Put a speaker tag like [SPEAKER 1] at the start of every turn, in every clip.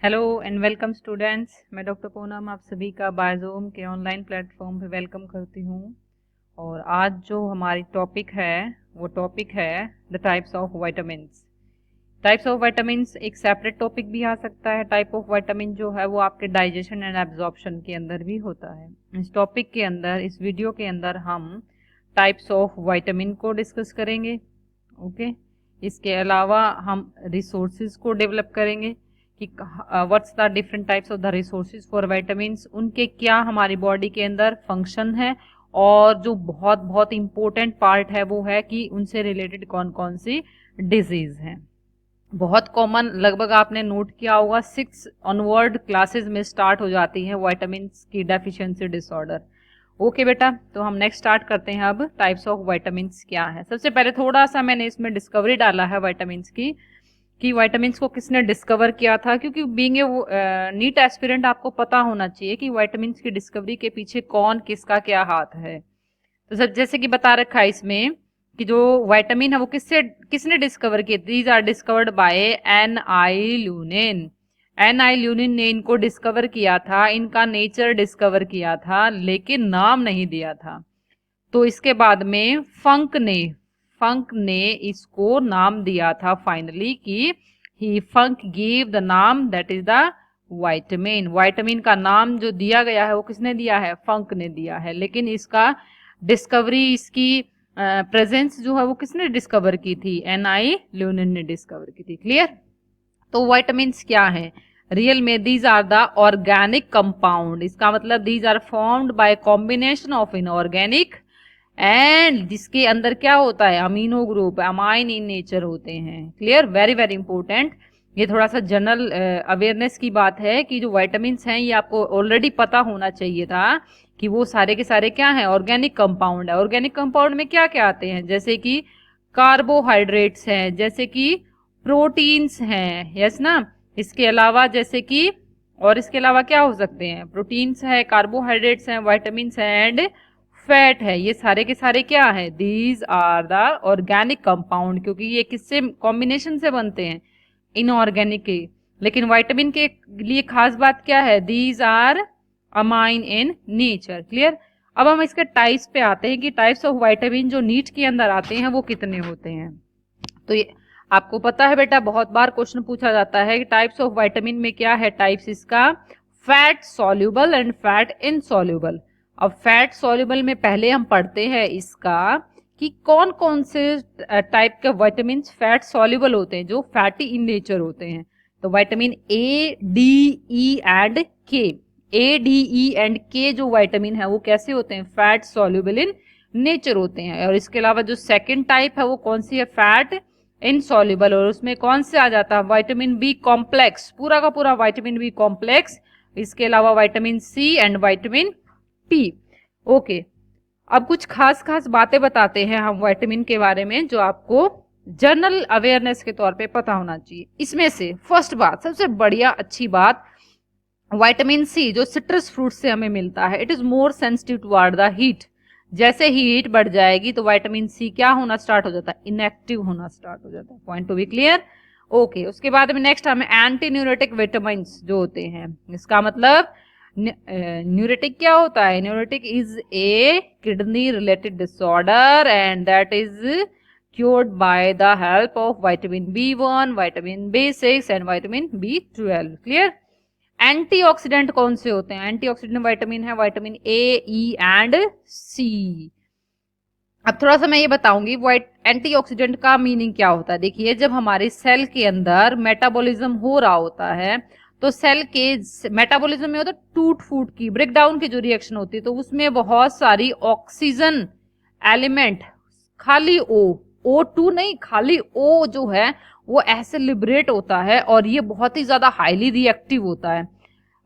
[SPEAKER 1] Hello and welcome students. मैं doctor Poonam आप सभी का बायजूम के ऑनलाइन प्लेटफॉर्म पे वेलकम करती हूँ। और आज जो हमारी टॉपिक है वो टॉपिक है the types of vitamins. Types of vitamins एक सेपरेट टॉपिक भी आ सकता है। टाइप ऑफ विटामिन जो है वो आपके डाइजेशन एंड एब्जॉर्प्शन के अंदर भी होता है। इस टॉपिक के अंदर, इस वीडियो के अंदर हम टाइप्स ऑफ विटामिन को डिस्कस करेंगे। ओके, इसके अलावा हम रिसोर्सेज को डेवलप करेंगे कि what's the different types of the resources for vitamins, उनके क्या हमारी बॉडी के अंदर फंक्शन है, और जो बहुत बहुत इंपॉर्टेंट पार्ट है वो है कि उनसे रिलेटेड कौन कौन सी डिजीज हैं। बहुत कॉमन, लगभग आपने नोट किया होगा 6 ऑनवर्ड क्लासेस में स्टार्ट हो जाती है विटामिन्स की डेफिशिएंसी डिसऑर्डर। ओके बेटा, तो हम नेक्स्ट स्टार्ट करते हैं। अब टाइप्स ऑफ विटामिन्स क्या है। सबसे पहले थोड़ा सा मैंने इसमें डिस्कवरी डाला है विटामिन्स की, कि विटामिन्स को किसने डिस्कवर किया था, क्योंकि बीइंग ए नीट एस्पिरेंट आपको पता होना चाहिए कि विटामिन्स की डिस्कवरी के पीछे कौन किसका क्या हाथ है। तो सब जैसे कि बता रखा है इसमें कि जो विटामिन है वो किसने डिस्कवर किए। These are discovered by N I. Lunin. N I. Lunin ने इनको डिस्कवर किया था, इनका नेचर डिस्कवर किया था, लेकिन नाम नहीं दिया था। तो इसके बाद में फंक ने इसको नाम दिया था फाइनली, कि ही फंक गिव द नाम, that is the vitamin. Vitamin का नाम जो दिया गया है वो किसने दिया है, फंक ने दिया है। लेकिन इसका डिस्कवरी, इसकी प्रेजेंस जो है वो किसने डिस्कवर की थी, एन.आई. ल्यूनेन ने डिस्कवर की थी। क्लियर। तो विटामिन्स क्या है रियल में, these are the organic compound. इसका मतलब these are formed by combination of inorganic and जिसके अंदर क्या होता है, amino group, amine in nature होते हैं। Clear, very very important. ये थोड़ा सा जनरल अवेयरनेस की बात है कि जो विटामिन्स हैं ये आपको ऑलरेडी पता होना चाहिए था कि वो सारे के सारे क्या हैं, ऑर्गेनिक कंपाउंड है। ऑर्गेनिक कंपाउंड में क्या क्या आते हैं, जैसे कि कार्बोहाइड्रेट्स हैं, जैसे कि प्रोटीन्स हैं, यस ना। इसके अलावा जैसे कि, और इसके अलावा क्या हो सकते हैं, प्रोटीन्स है, कार्बोहाइड्रेट्स हैं, विटामिन्स हैं एंड फैट है। ये सारे के सारे क्या है, these are the organic compound, क्योंकि ये किससे कॉम्बिनेशन से बनते हैं, इनऑर्गेनिक के। लेकिन विटामिन के लिए खास बात क्या है, these are amine in nature. Clear. अब हम इसके टाइप्स पे आते हैं कि टाइप्स ऑफ विटामिन जो नीट के अंदर आते हैं वो कितने होते हैं। तो ये आपको पता है बेटा, बहुत बार क्वेश्चन पूछा जाता है कि टाइप्स ऑफ विटामिन में क्या है टाइप्स इसका, fat soluble and fat insoluble. अब फैट सॉल्युबल में पहले हम पढ़ते हैं इसका कि कौन कौन से टाइप के विटामिन फैट सॉल्युबल होते हैं, जो फैटी इन नेचर होते हैं। तो vitamin A, D, E and के। ए, डी, ई एंड के जो विटामिन है वो कैसे होते हैं, फैट सॉल्युबल इन नेचर होते हैं। और इसके अलावा जो सेकेंड टाइप है वो कौन सी है, फैट इनसॉल्युबल। और उसमें कौन से आ जाता है, विटामिन बी कॉम्प्लेक्स, पूरा का पूरा विटामिन बी कॉम्प्लेक्स। इसके अलावा vitamin C and vitamin P. Okay, अब कुछ खास खास बातें बताते हैं हम विटामिन के बारे में जो आपको जनरल अवेयरनेस के तौर पे पता होना चाहिए। इसमें से फर्स्ट बात, सबसे बढ़िया अच्छी बात, विटामिन सी जो सिट्रस फ्रूट से हमें मिलता है, it is more sensitive toward the heat. जैसे हीट बढ़ जाएगी तो विटामिन सी क्या होना स्टार्ट हो जाता है, इनएक्टिव होना स्टार्ट हो जाता है। Point to be clear. Okay, उसके बाद में नेक्स्ट हमें एंटी न्यूरेटिक विटामिन जो होते हैं, इसका मतलब न्यूरेटिक क्या होता है, न्यूरेटिक is a kidney related disorder and that is cured by the help of vitamin B1, vitamin B6 and vitamin B12। Clear. Antioxidant कौन से होते हैं, एंटीऑक्सीडेंट विटामिन है विटामिन ए, ई एंड सी। अब थोड़ा सा मैं ये बताऊंगी एंटीऑक्सीडेंट का मीनिंग क्या होता है। देखिए, जब हमारे सेल के अंदर मेटाबॉलिज्म हो रहा होता है तो सेल के मेटाबॉलिज्म में होता है टूट फूट की, ब्रेक डाउन की जो रिएक्शन होती है, तो उसमें बहुत सारी ऑक्सीजन एलिमेंट, खाली O2 नहीं, खाली O जो है वो ऐसे लिबरेट होता है और ये बहुत ही ज्यादा हाईली रिएक्टिव होता है।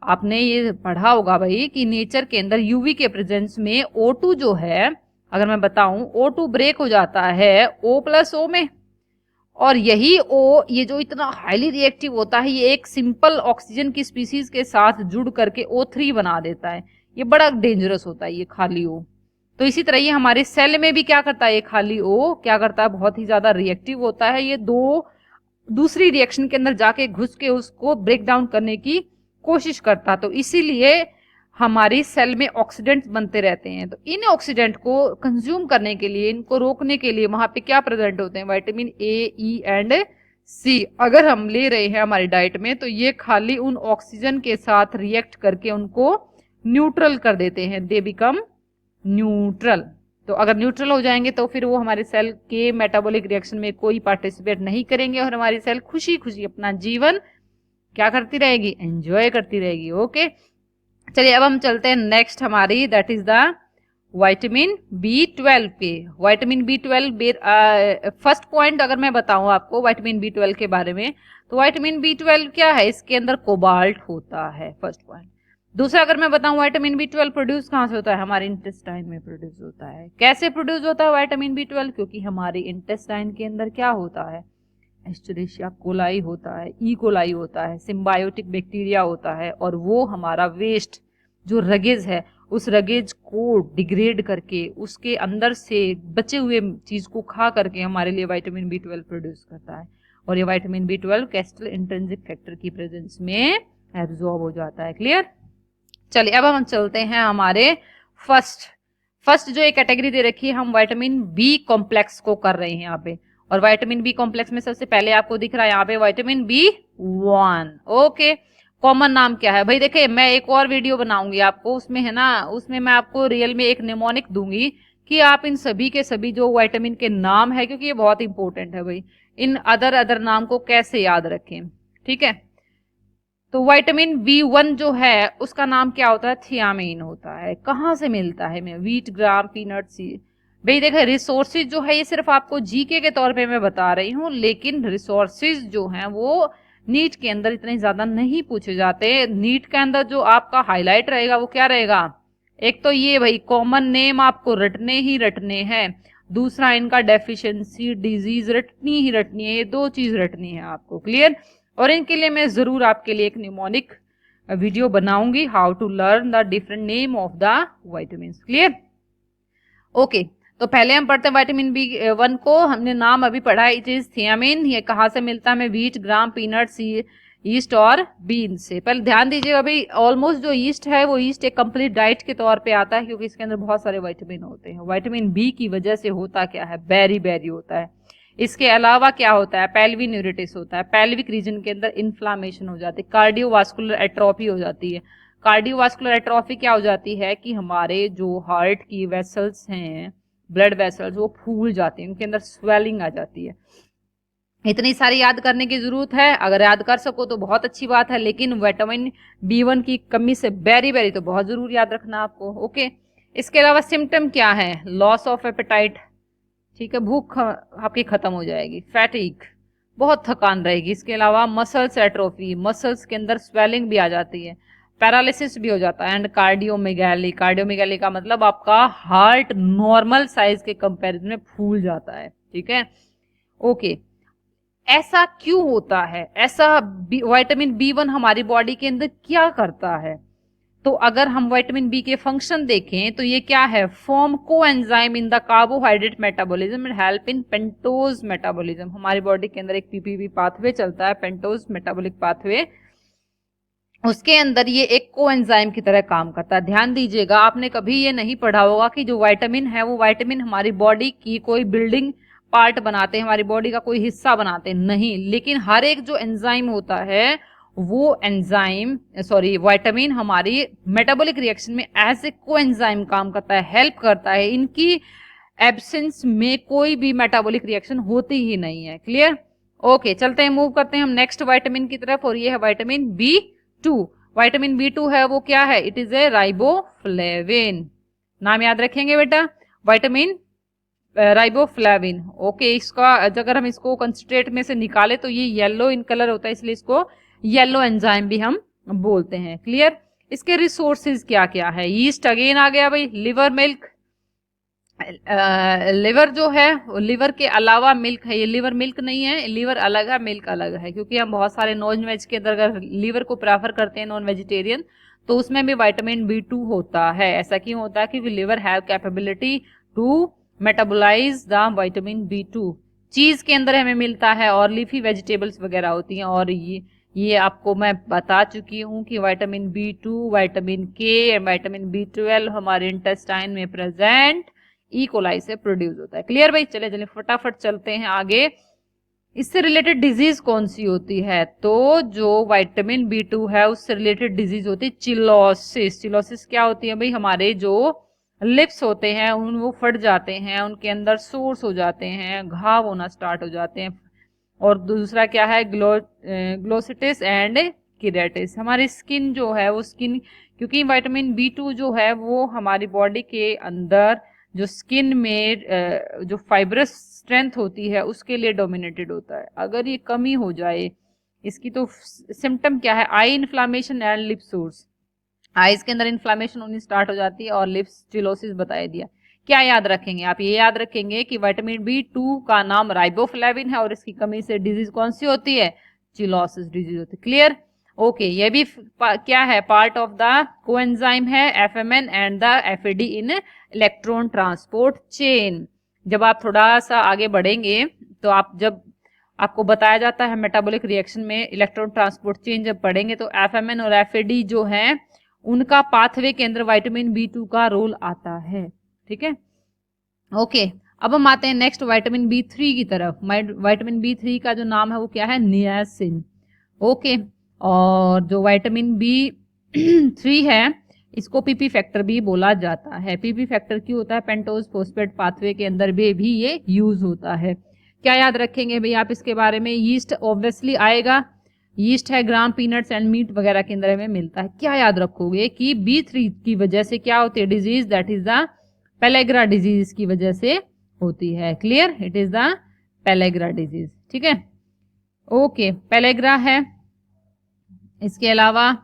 [SPEAKER 1] आपने ये पढ़ा होगा भाई कि नेचर के अंदर यूवी के प्रेजेंस में O2 जो है, अगर मैं बताऊं, O2 ब्रेक हो जाता है O+O में, और यही O, ये जो इतना हाईली रिएक्टिव होता है, ये एक सिंपल ऑक्सीजन की स्पीसीज के साथ जुड़ करके O3 बना देता है। ये बड़ा डेंजरस होता है ये खाली O। तो इसी तरह ये हमारे सेल में भी क्या करता है, ये खाली O क्या करता है, बहुत ही ज्यादा रिएक्टिव होता है। ये दो दूसरी रिएक्शन के अंदर जाके घुस के उसको ब्रेक डाउन करने की कोशिश करता। तो इसीलिए हमारी सेल में ऑक्सीडेंट्स बनते रहते हैं। तो इन ऑक्सीडेंट को कंज्यूम करने के लिए, इनको रोकने के लिए वहां पे क्या प्रेजेंट होते हैं? विटामिन ए, ई एंड सी अगर हम ले रहे हैं हमारी डाइट में, तो ये खाली उन ऑक्सीजन के साथ रिएक्ट करके उनको न्यूट्रल कर देते हैं। They become neutral. तो अगर न्यूट्रल हो जाएंगे तो फिर वो हमारे सेल के मेटाबॉलिक रिएक्शन में कोई पार्टिसिपेट नहीं करेंगे और हमारी सेल खुशी खुशी अपना जीवन क्या करती रहेगी? एंजॉय करती रहेगी। ओके, चलिए अब हम चलते हैं नेक्स्ट हमारी, that is the vitamin B12 पे। विटामिन B12 फर्स्ट पॉइंट अगर मैं बताऊं आपको विटामिन B12 के बारे में, तो विटामिन B12 क्या है? इसके अंदर कोबाल्ट होता है, फर्स्ट पॉइंट। दूसरा अगर मैं बताऊं विटामिन B12 प्रोड्यूस कहां से होता है? हमारे इंटेस्टाइन में प्रोड्यूस होता है। कैसे प्रोड्यूस होता है विटामिन B12? क्योंकि हमारे इंटेस्टाइन के अंदर क्या होता है? एस्चेरिशिया कोलाई होता है, ई कोलाई होता है, सिम्बायोटिक बैक्टीरिया होता है, और वो हमारा वेस्ट जो रगेज है उस रगेज को डिग्रेड करके उसके अंदर से बचे हुए चीज को खा करके हमारे लिए विटामिन B12 प्रोड्यूस करता है। और ये vitamin B12 castle intrinsic factor की प्रेजेंस में एब्जॉर्ब हो जाता है। क्लियर? चलिए अब हम चलते हैं हमारे फर्स्ट जो एक कैटेगरी दे रखी है, हम विटामिन बी कॉम्प्लेक्स को कर रहे हैं यहाँ पे। और विटामिन बी कॉम्प्लेक्स में सबसे पहले आपको दिख रहा है यहाँ पे विटामिन B1। ओके, कॉमन नाम क्या है भाई? देखिए मैं एक और वीडियो बनाऊंगी आपको, उसमें है ना, उसमें मैं आपको रियल में एक निमोनिक दूंगी कि आप इन सभी के सभी जो विटामिन के नाम है, क्योंकि ये बहुत इंपॉर्टेंट है भाई, इन अदर नाम को कैसे याद रखें। ठीक है, तो विटामिन B1 जो है उसका नाम क्या होता है? थियामिन होता है। कहाँ से मिलता है? मैं व्हीट ग्राम पीनट सी। भाई देखिए रिसोर्सेज जो है ये सिर्फ आपको जीके के तौर पे मैं बता रही हूँ, लेकिन रिसोर्सेज जो हैं वो नीट के अंदर इतने ज्यादा नहीं पूछे जाते। नीट के अंदर जो आपका हाईलाइट रहेगा वो क्या रहेगा? एक तो ये भाई कॉमन नेम आपको रटने ही रटने हैं, दूसरा इनका डेफिशिएंसी डिजीज रटनी ही रटनी है। ये दो चीज रटनी है आपको। क्लियर? और इनके लिए मैं जरूर आपके लिए एक निमोनिक वीडियो बनाऊंगी, how to learn the different name of the vitamin. Clear? Okay, तो पहले हम पढ़ते हैं विटामिन B1 को। हमने नाम अभी पढ़ा है, इट इज थियामिन। ये कहाँ से मिलता है? हमें व्हीट ग्राम पीनट सी ईस्ट और बीन से। पहले ध्यान दीजिएगा भाई, ऑलमोस्ट जो ईस्ट है वो ईस्ट एक कंप्लीट डाइट के तौर पे आता है, क्योंकि इसके अंदर बहुत सारे विटामिन होते हैं। विटामिन बी की वजह से होता क्या है? बेरी बेरी होता है। इसके अलावा क्या होता है? पेल्विन यूरिटिस होता है, पेल्विक रीजन के अंदर इन्फ्लामेशन हो जाती है, कार्डियोवास्कुलर एट्रोफी हो जाती है। कार्डियोवास्कुलर एट्रोफी क्या हो जाती है कि हमारे जो हार्ट की वेसल्स हैं, ब्लड वेसल्स, वो फूल जाती हैं, उनके अंदर स्वेलिंग आ जाती है। इतनी सारी याद करने की जरूरत है? अगर याद कर सको तो बहुत अच्छी बात है, लेकिन विटामिन B1 की कमी से बेरी बेरी तो बहुत जरूर याद रखना आपको। ओके, इसके अलावा सिम्टम क्या है? लॉस ऑफ एपेटाइट, ठीक है, भूख आपकी खत्म हो जाएगी, फैटिक, बहुत थकान रहेगी। इसके अलावा मसल्स एट्रोफी, मसल्स के अंदर स्वेलिंग भी आ जाती है, पैरालिसिस भी हो जाता है, एंड कार्डियोमेगैली। कार्डियोमेगैली का मतलब आपका हार्ट नॉर्मल साइज के कंपैरिजन में फूल जाता है। ठीक है, ओके, ऐसा क्यों होता है? ऐसा विटामिन B1 हमारी बॉडी के अंदर क्या करता है? तो अगर हम विटामिन बी के फंक्शन देखें तो ये क्या है? Form coenzyme in the carbohydrate metabolism and help in pentose metabolism. हमारी बॉडी के अंदर एक पीपीपी पाथवे चलता है, पेंटोज मेटाबॉलिक पाथवे, उसके अंदर ये एक कोएंजाइम की तरह काम करता है। ध्यान दीजिएगा, आपने कभी ये नहीं पढ़ा होगा कि जो विटामिन है वो विटामिन हमारी बॉडी की कोई बिल्डिंग पार्ट बनाते हैं, हमारी बॉडी का कोई हिस्सा बनाते हैं, नहीं। लेकिन हर एक जो एंजाइम होता है वो विटामिन हमारी मेटाबॉलिक रिएक्शन में एज ए कोएंजाइम काम करता है, हेल्प करता है। इनकी एब्सेंस में कोई भी मेटाबॉलिक रिएक्शन होती ही नहीं है। क्लियर? ओके, चलते हैं, मूव करते हैं हम नेक्स्ट विटामिन की तरफ, और ये है विटामिन B2। विटामिन B2 है वो क्या है? It is a riboflavin. नाम याद रखेंगे बेटा, विटामिन राइबोफ्लेविन। ओके, इसका अगर हम इसको कंसंट्रेट में से निकाले तो ये येलो इन कलर होता है, इसलिए इसको येलो एंजाइम भी हम बोलते हैं। क्लियर? इसके रिसोर्सेज क्या क्या है? ईस्ट अगेन आ गया भाई, लिवर मिल्क, लिवर जो है, लिवर के अलावा मिल्क है, ये लिवर मिल्क नहीं है, लिवर अलग है, मिल्क अलग है, क्योंकि हम बहुत सारे नॉन वेज के अंदर अगर लिवर को प्रेफर करते हैं, नॉन वेजिटेरियन, तो उसमें भी विटामिन B2 होता है। ऐसा क्यों होता है? क्योंकि liver have capability to metabolize the vitamin B2। चीज के अंदर हमें मिलता है, और लीफी वेजिटेबल्स वगैरह होती हैं। और ये आपको मैं बता चुकी हूँ कि विटामिन B2, विटामिन के, विटामिन B12 हमारे इंटेस्टाइन में प्रेजेंट ई कोलाई से प्रोड्यूस होता है। क्लियर भाई? चले चले फटाफट चलते हैं आगे। इससे रिलेटेड डिजीज कौन सी होती है? तो जो विटामिन B2 है उससे रिलेटेड डिजीज होती है चिलोसिस। चिलोसिस क्या होती है भाई? हमारे जो लिप्स होते हैं वो फट जाते हैं, उनके अंदर सोर्स हो जाते हैं, घाव होना स्टार्ट हो जाते हैं। और दूसरा क्या है? Glossitis and keratitis. हमारी स्किन जो है वो स्किन, क्योंकि विटामिन B2 जो है वो हमारी बॉडी के अंदर जो स्किन में जो फाइब्रस स्ट्रेंथ होती है उसके लिए डोमिनेटेड होता है। अगर ये कमी हो जाए इसकी, तो सिम्टम क्या है? Eye inflammation and lip sores. Eyes के अंदर इन्फ्लामेशन होनी स्टार्ट हो जाती है और लिप्स चिलोसिस बताया दिया। क्या याद रखेंगे आप? ये याद रखेंगे कि विटामिन B2 का नाम राइबोफ्लेविन है और इसकी कमी से डिजीज कौन सी होती है? चिलोसिस डिजीज होती है। क्लियर? ओके, ये भी क्या है? पार्ट ऑफ द कोएंजाइम है FMN and the FAD in electron transport chain. जब आप थोड़ा सा आगे बढ़ेंगे तो जब आपको बताया जाता है मेटाबॉलिक रिएक्शन में इलेक्ट्रॉन ट्रांसपोर्ट चेन जब पढ़ेंगे, तो FMN और FAD जो है उनका पाथवे के अंदर विटामिन B2 का रोल आता है। ठीक है, ओके। अब हम आते हैं नेक्स्ट विटामिन B3 की तरफ। विटामिन B3 का जो नाम है वो क्या है? नियासिन। ओके, और जो विटामिन B3 है इसको पीपी फैक्टर भी बोला जाता है। पीपी फैक्टर क्यों होता है? पेंटोज फोस्फेट पाथवे के अंदर भी ये यूज होता है। क्या याद रखेंगे भाई आप इसके बारे में? यीस्ट ऑब्वियसली आएगा, यीस्ट है, ग्राम, पीनट्स एंड मीट वगैरह के अंदर में मिलता है। क्या याद रखोगे कि B3 की वजह से क्या होती है disease? That is the pellagra disease की वजह से होती है। Clear? It is the pellagra disease. ठीक है, ओके, पेलेग्रा है। इसके अलावा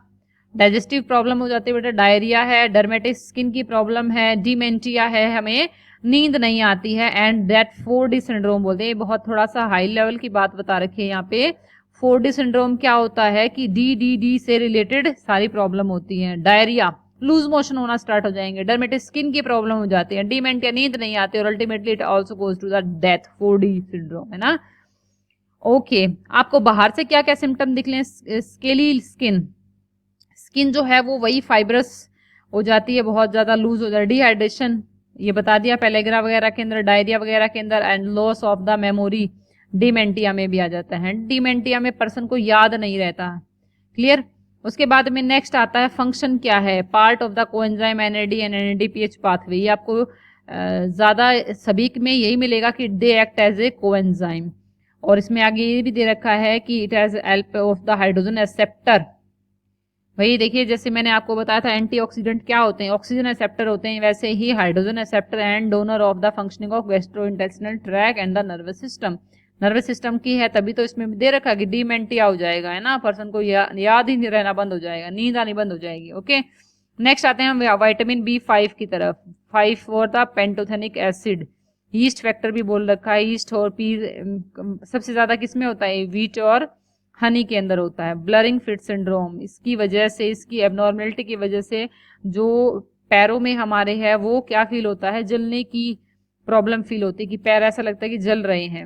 [SPEAKER 1] डाइजेस्टिव प्रॉब्लम हो जाती है बेटा, डायरिया है, डर्मेटिस स्किन की प्रॉब्लम है, डिमेंटिया है, हमें नींद नहीं आती है, एंड दैट 4D सिंड्रोम बोलते हैं। बहुत थोड़ा सा हाई लेवल की बात बता रखी है यहाँ पे। 4D सिंड्रोम क्या होता है कि डी से रिलेटेड सारी प्रॉब्लम होती है। डायरिया, लूज मोशन होना स्टार्ट हो जाएंगे, डर्मेटिस स्किन की प्रॉब्लम हो जाती है, डिमेंटिया, नींद नहीं आती, और ultimately it also goes to the death. 4D syndrome है ना। ओके, आपको बाहर से क्या क्या सिम्टम दिख लें? स्केली स्किन, स्किन जो है वो वही फाइब्रस हो जाती है, बहुत ज्यादा लूज हो जाती है। डिहाइड्रेशन, ये बता दिया पेलेग्रा वगैरह के अंदर, डायरिया वगैरह के अंदर, and loss of the memory dementia में भी आ जाता है। डिमेंटिया में पर्सन को याद नहीं रहता। क्लियर? उसके बाद में नेक्स्ट आता है फंक्शन क्या है? Part of the coenzyme NAD and NADPH pathway. ये आपको ज्यादा सभी में यही मिलेगा कि they act as a coenzyme. और इसमें आगे ये भी दे रखा है कि it has help of the hydrogen acceptor. वही देखिए, जैसे मैंने आपको बताया था एंटीऑक्सीडेंट क्या होते हैं? ऑक्सीजन एक्सेप्टर होते हैं। वैसे ही hydrogen acceptor and donor of the functioning of gastrointestinal tract and the nervous system. Nervous system की है, तभी तो इसमें दे रखा कि डिमेंटिया हो जाएगा, है ना, पर्सन को याद ही नहीं रहना बंद हो जाएगा, नींद आनी बंद हो जाएगी। ओके, नेक्स्ट आते हैं हम विटामिन B5 की तरफ। 5 for the pantothenic acid. East factor भी बोल रखा है। ईस्ट और पी सबसे ज्यादा किसमें होता है? व्हीट और हनी के अंदर होता है। ब्लरिंग फिट सिंड्रोम, इसकी वजह से, इसकी एबनॉर्मेलिटी की वजह से जो पैरों में हमारे है वो क्या फील होता है? जलने की प्रॉब्लम फील होती है, कि पैर ऐसा लगता है कि जल रहे हैं।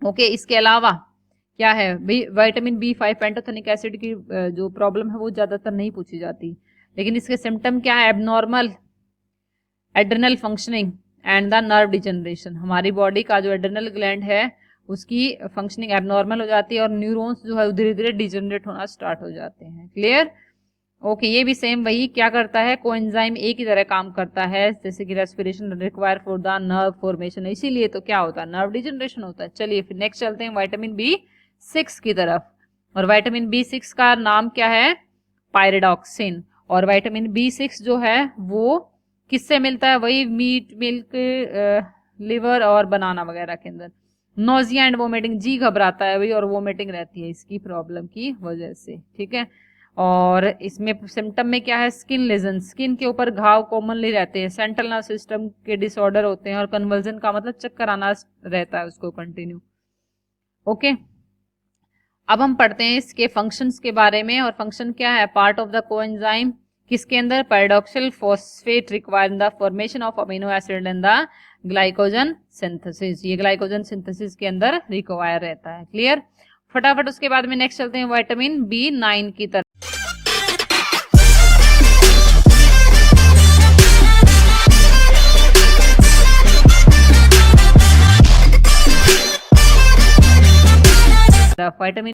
[SPEAKER 1] ओके, इसके अलावा क्या है? विटामिन B5 पेंटोथेनिक एसिड की जो प्रॉब्लम है वो ज्यादातर नहीं पूछी जाती, लेकिन इसके सिम्टम क्या है? Abnormal adrenal functioning and the nerve degeneration. हमारी बॉडी का जो एड्रेनल ग्लैंड है उसकी फंक्शनिंग एबनॉर्मल हो जाती है और न्यूरॉन्स जो है धीरे धीरे डिजनरेट होना स्टार्ट हो जाते हैं। क्लियर? ओके, ये भी सेम वही क्या करता है? कोएंजाइम A की तरह काम करता है, जैसे कि respiration require for the nerve formation, इसीलिए तो क्या होता है? नर्व डिजनरेशन होता है। चलिए फिर नेक्स्ट चलते हैं विटामिन B6 की तरफ। और विटामिन B6 का नाम क्या है? पायरिडॉक्सिन। और विटामिन B6 जो है वो किससे मिलता है? वही मीट, मिल्क, लिवर और बनाना वगैरह के अंदर। नोजिया एंड वोमिटिंग, जी घबराता है भाई और वोमिटिंग रहती है इसकी प्रॉब्लम की वजह से। ठीक है, और इसमें सिम्टम में क्या है? स्किन लेजन, स्किन के ऊपर घाव कॉमनली रहते हैं। सेंट्रल नर्व सिस्टम के डिसऑर्डर होते हैं, और कन्वर्जन का मतलब चक्कर आना रहता है उसको कंटिन्यू। ओके, अब हम पढ़ते हैं इसके फंक्शंस के बारे में। और फंक्शन क्या है? पार्ट ऑफ द कोएंजाइम किसके अंदर? Pyridoxal phosphate required in the formation of amino acid in the glycogen synthesis. ये ग्लाइकोजन सिंथेसिस के अंदर रिक्वायर रहता है। क्लियर? फटाफट उसके बाद में नेक्स्ट चलते हैं विटामिन B9 की तरफ। विटामिन